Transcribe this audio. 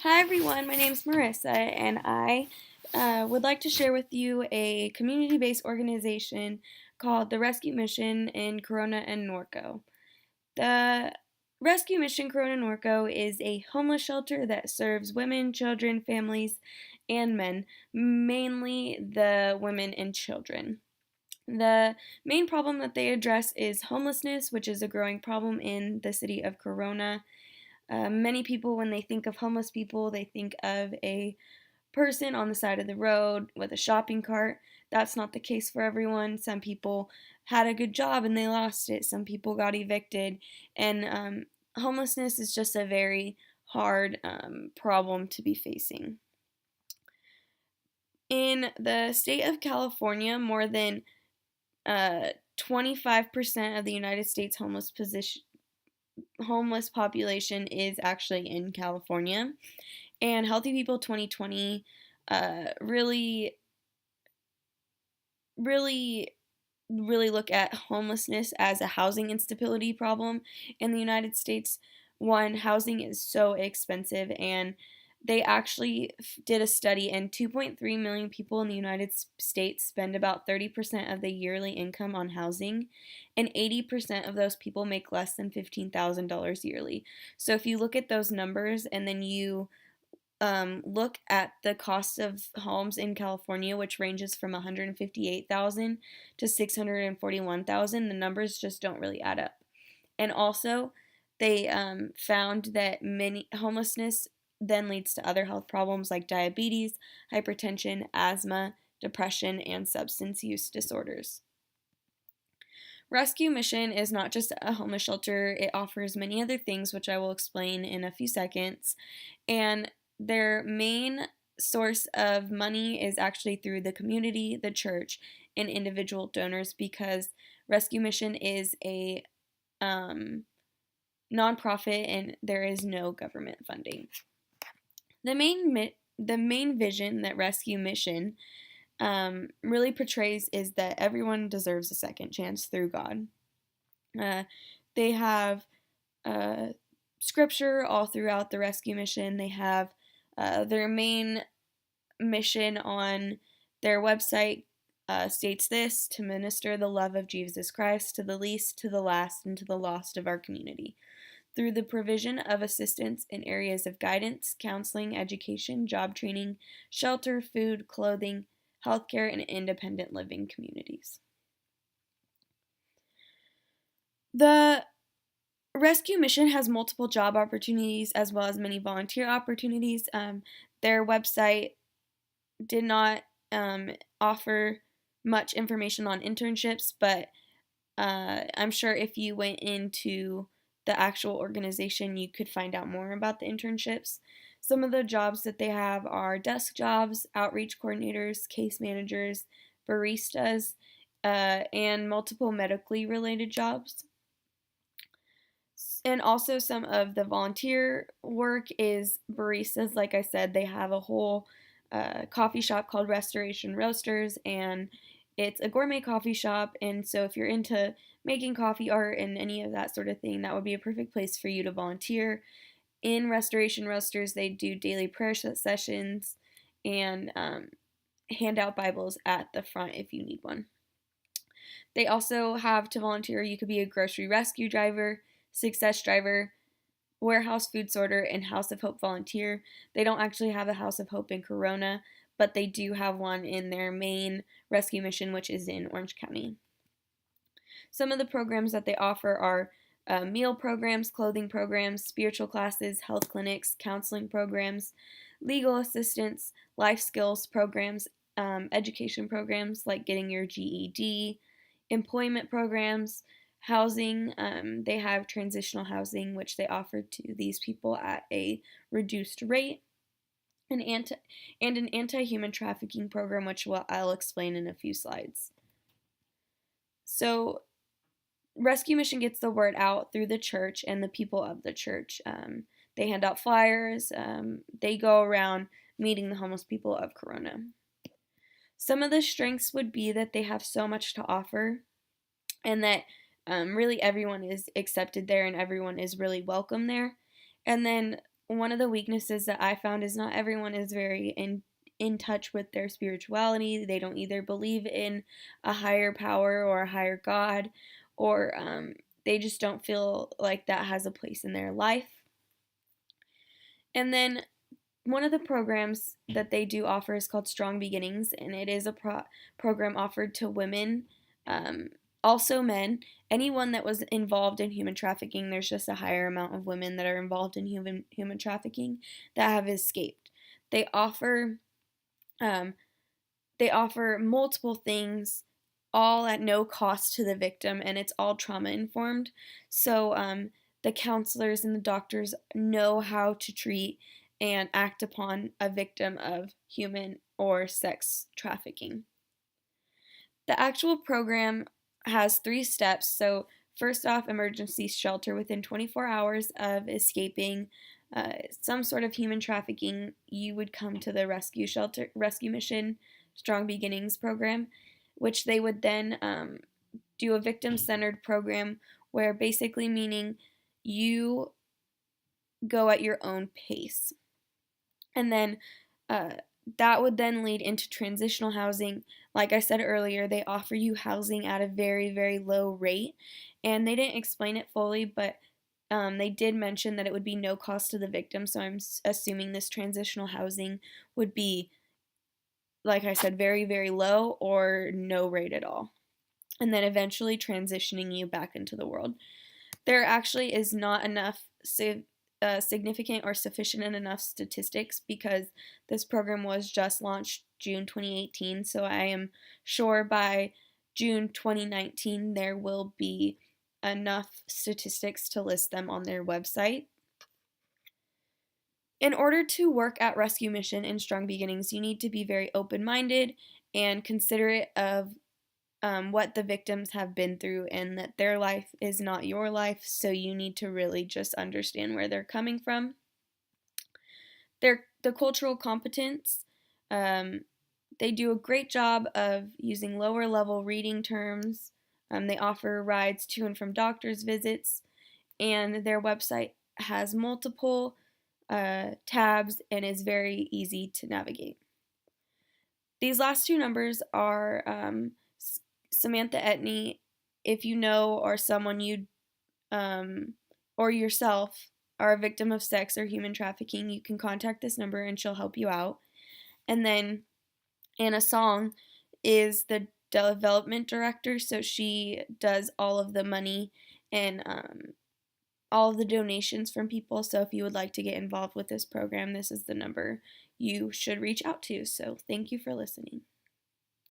Hi everyone, my name is Marissa, and I would like to share with you a community-based organization called the Rescue Mission in Corona-Norco. The Rescue Mission Corona-Norco is a homeless shelter that serves women, children, families, and men, mainly the women and children. The main problem that they address is homelessness, which is a growing problem in the city of Corona. Many people, when they think of homeless people, they think of a person on the side of the road with a shopping cart. That's not the case for everyone. Some people had a good job and they lost it. Some people got evicted. And homelessness is just a very hard problem to be facing. In the state of California, more than 25% of the United States homeless population is actually in California. And Healthy People 2020 really, really, really look at homelessness as a housing instability problem in the United States. One, housing is so expensive, and they actually did a study, and 2.3 million people in the United States spend about 30% of the yearly income on housing, and 80% of those people make less than $15,000 yearly. So if you look at those numbers and then you look at the cost of homes in California, which ranges from 158,000 to 641,000, the numbers just don't really add up. And also, they found that many homelessness then leads to other health problems like diabetes, hypertension, asthma, depression, and substance use disorders. Rescue Mission is not just a homeless shelter, it offers many other things, which I will explain in a few seconds. And their main source of money is actually through the community, the church, and individual donors, because Rescue Mission is a nonprofit and there is no government funding. The main vision that Rescue Mission really portrays is that everyone deserves a second chance through God. They have scripture all throughout the Rescue Mission. They have their main mission on their website states this: to minister the love of Jesus Christ to the least, to the last, and to the lost of our community, through the provision of assistance in areas of guidance, counseling, education, job training, shelter, food, clothing, healthcare, and independent living communities. The Rescue Mission has multiple job opportunities as well as many volunteer opportunities. Their website did not offer much information on internships, but I'm sure if you went into the actual organization, you could find out more about the internships. Some of the jobs that they have are desk jobs, outreach coordinators, case managers, baristas, and multiple medically related jobs. And also some of the volunteer work is baristas. Like I said, they have a whole coffee shop called Restoration Roasters, and it's a gourmet coffee shop. And so if you're into making coffee art and any of that sort of thing, that would be a perfect place for you to volunteer. In Restoration Roasters, they do daily prayer sessions and hand out Bibles at the front if you need one. They also have to volunteer. You could be a grocery rescue driver, success driver, warehouse food sorter, and House of Hope volunteer. They don't actually have a House of Hope in Corona, but they do have one in their main rescue mission, which is in Orange County. Some of the programs that they offer are meal programs, clothing programs, spiritual classes, health clinics, counseling programs, legal assistance, life skills programs, education programs like getting your GED, employment programs, housing. They have transitional housing, which they offer to these people at a reduced rate, and an anti-human trafficking program, which I'll explain in a few slides. So Rescue Mission gets the word out through the church and the people of the church. They hand out flyers. They go around meeting the homeless people of Corona. Some of the strengths would be that they have so much to offer, and that really everyone is accepted there and everyone is really welcome there. And then one of the weaknesses that I found is not everyone is very in touch with their spirituality. They don't either believe in a higher power or a higher God, or they just don't feel like that has a place in their life. And then one of the programs that they do offer is called Strong Beginnings, and it is a program offered to women, um, also men, anyone that was involved in human trafficking. There's just a higher amount of women that are involved in human trafficking that have escaped. They offer um, they offer multiple things, all at no cost to the victim, and it's all trauma informed. So the counselors and the doctors know how to treat and act upon a victim of human or sex trafficking. The actual program has 3 steps. So, first off, emergency shelter within 24 hours of escaping some sort of human trafficking, you would come to the rescue mission, Strong Beginnings program, which they would then do a victim centered program where basically meaning you go at your own pace. And then uh, that would then lead into transitional housing. Like I said earlier, they offer you housing at a very, very low rate. And they didn't explain it fully, but they did mention that it would be no cost to the victim. So I'm assuming this transitional housing would be, like I said, very, very low or no rate at all. And then eventually transitioning you back into the world. There actually is not enough significant or sufficient enough statistics because this program was just launched June 2018. So I am sure by June 2019 there will be enough statistics to list them on their website. In order to work at Rescue Mission in Strong Beginnings, you need to be very open minded and considerate of what the victims have been through and that their life is not your life, so you need to really just understand where they're coming from. The cultural competence, um, they do a great job of using lower level reading terms. They offer rides to and from doctor's visits, and their website has multiple tabs and is very easy to navigate. These last 2 numbers are Samantha Etney. If you know or someone you or yourself are a victim of sex or human trafficking, you can contact this number and she'll help you out. And then Anna Song is the development director, so she does all of the money and all of the donations from people. So if you would like to get involved with this program, this is the number you should reach out to. So thank you for listening.